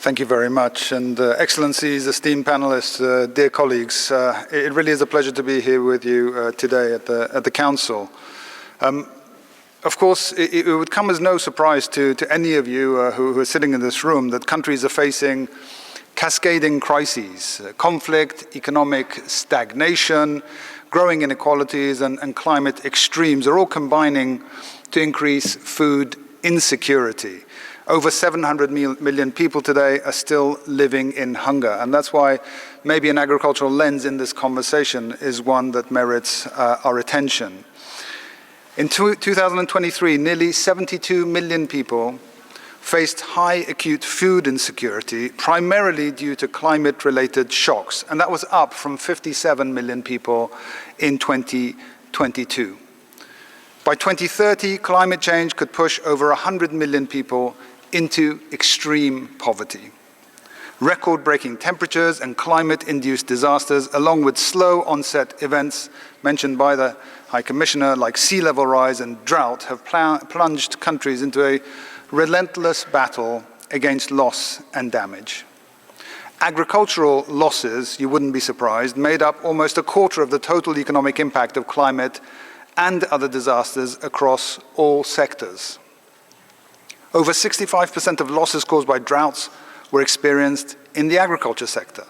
Thank you very much. And Excellencies, esteemed panelists, dear colleagues, it really is a pleasure to be here with you today at the Council. Of course, it would come as no surprise to any of you who are sitting in this room that countries are facing cascading crises, conflict, economic stagnation, growing inequalities, and climate extremes are all combining to increase food insecurity. Over 700 million people today are still living in hunger, and that's why maybe an agricultural lens in this conversation is one that merits our attention. In 2023, nearly 72 million people faced high acute food insecurity, primarily due to climate-related shocks, and that was up from 57 million people in 2022. By 2030, climate change could push over 100 million people into extreme poverty. Record-breaking temperatures and climate-induced disasters, along with slow onset events mentioned by the High Commissioner, like sea level rise and drought, have plunged countries into a relentless battle against loss and damage. Agricultural losses, you wouldn't be surprised, made up almost a quarter of the total economic impact of climate and other disasters across all sectors. Over 65% of losses caused by droughts were experienced in the agriculture sector.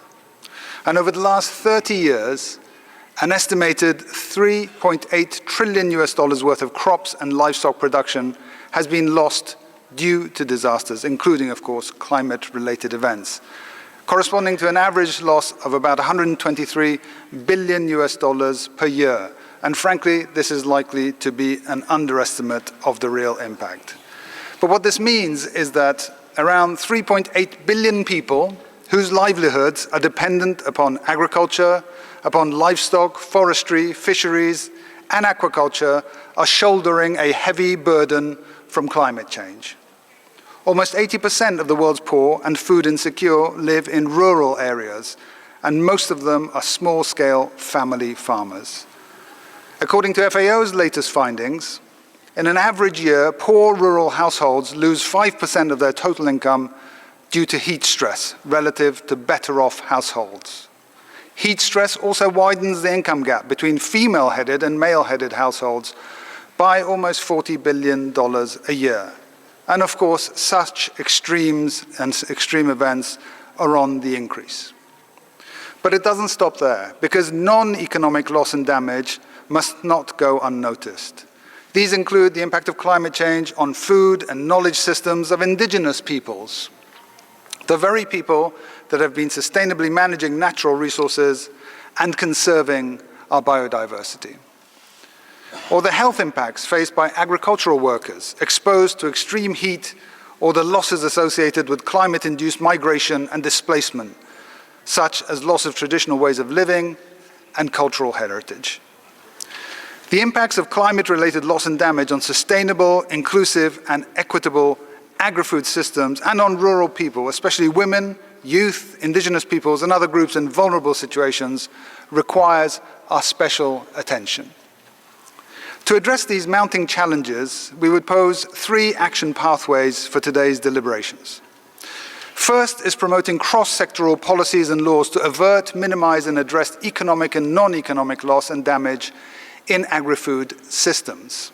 And over the last 30 years, an estimated $3.8 trillion worth of crops and livestock production has been lost due to disasters, including, of course, climate-related events, corresponding to an average loss of about $123 billion per year. And frankly, this is likely to be an underestimate of the real impact. But what this means is that around 3.8 billion people whose livelihoods are dependent upon agriculture, upon livestock, forestry, fisheries, and aquaculture are shouldering a heavy burden from climate change. Almost 80% of the world's poor and food insecure live in rural areas, and most of them are small-scale family farmers. According to FAO's latest findings, in an average year, poor rural households lose 5% of their total income due to heat stress relative to better-off households. Heat stress also widens the income gap between female-headed and male-headed households by almost $40 billion a year. And of course, such extremes and extreme events are on the increase. But it doesn't stop there, because non-economic loss and damage must not go unnoticed. These include the impact of climate change on food and knowledge systems of indigenous peoples, the very people that have been sustainably managing natural resources and conserving our biodiversity. Or the health impacts faced by agricultural workers exposed to extreme heat, or the losses associated with climate-induced migration and displacement, such as loss of traditional ways of living and cultural heritage. The impacts of climate-related loss and damage on sustainable, inclusive, and equitable agri-food systems and on rural people, especially women, youth, indigenous peoples, and other groups in vulnerable situations, requires our special attention. To address these mounting challenges, we would pose three action pathways for today's deliberations. First is promoting cross-sectoral policies and laws to avert, minimize, and address economic and non-economic loss and damage in agri-food systems.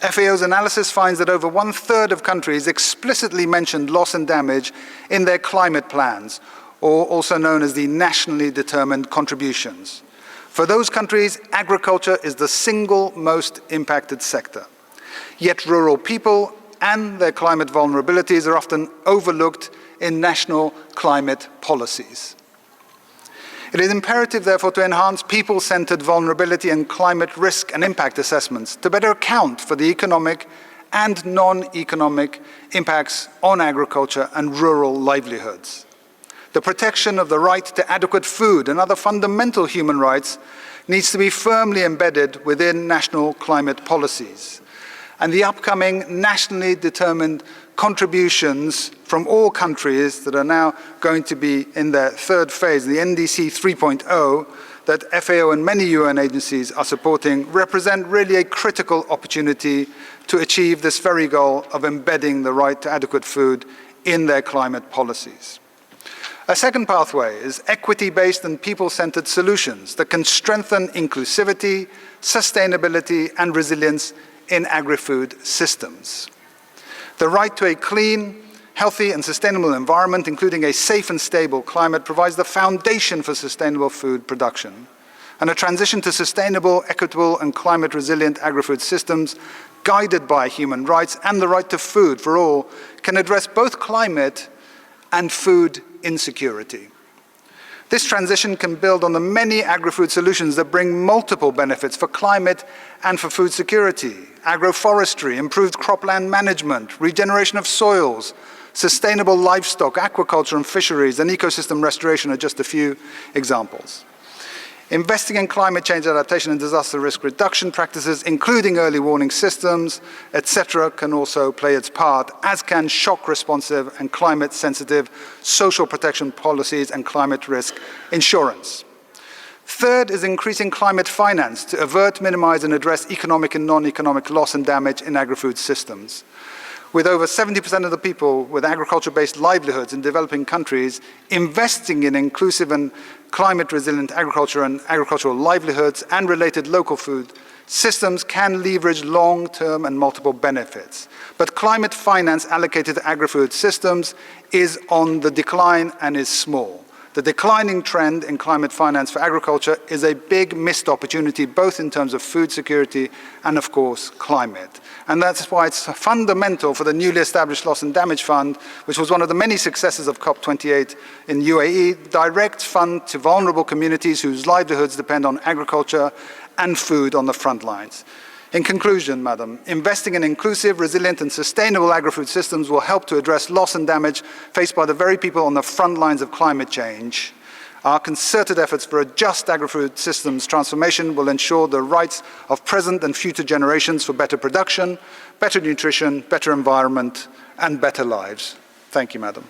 FAO's analysis finds that over 1/3 of countries explicitly mentioned loss and damage in their climate plans, or also known as the nationally determined contributions. For those countries, agriculture is the single most impacted sector. Yet rural people and their climate vulnerabilities are often overlooked in national climate policies. It is imperative, therefore, to enhance people-centered vulnerability and climate risk and impact assessments to better account for the economic and non-economic impacts on agriculture and rural livelihoods. The protection of the right to adequate food and other fundamental human rights needs to be firmly embedded within national climate policies. And the upcoming nationally determined contributions from all countries that are now going to be in their third phase, the NDC 3.0, that FAO and many UN agencies are supporting, represent really a critical opportunity to achieve this very goal of embedding the right to adequate food in their climate policies. A second pathway is equity-based and people-centered solutions that can strengthen inclusivity, sustainability, and resilience in agri-food systems. The right to a clean, healthy, and sustainable environment, including a safe and stable climate, provides the foundation for sustainable food production. And a transition to sustainable, equitable, and climate-resilient agri-food systems, guided by human rights and the right to food for all, can address both climate and food insecurity. This transition can build on the many agri-food solutions that bring multiple benefits for climate and for food security: agroforestry, improved cropland management, regeneration of soils, sustainable livestock, aquaculture and fisheries, and ecosystem restoration are just a few examples. Investing in climate change adaptation and disaster risk reduction practices, including early warning systems, etc., can also play its part, as can shock-responsive and climate-sensitive social protection policies and climate risk insurance. Third is increasing climate finance to avert, minimize, and address economic and non-economic loss and damage in agri-food systems. With over 70% of the people with agriculture-based livelihoods in developing countries investing in inclusive and climate-resilient agriculture and agricultural livelihoods and related local food systems can leverage long-term and multiple benefits. But climate finance allocated to agri-food systems is on the decline and is small. The declining trend in climate finance for agriculture is a big missed opportunity, both in terms of food security and, of course, climate. And that's why it's fundamental for the newly established Loss and Damage Fund, which was one of the many successes of COP28 in UAE, direct fund to vulnerable communities whose livelihoods depend on agriculture and food on the front lines. In conclusion, Madam, investing in inclusive, resilient and sustainable agri-food systems will help to address loss and damage faced by the very people on the front lines of climate change. Our concerted efforts for a just agri-food systems transformation will ensure the rights of present and future generations for better production, better nutrition, better environment and better lives. Thank you, Madam.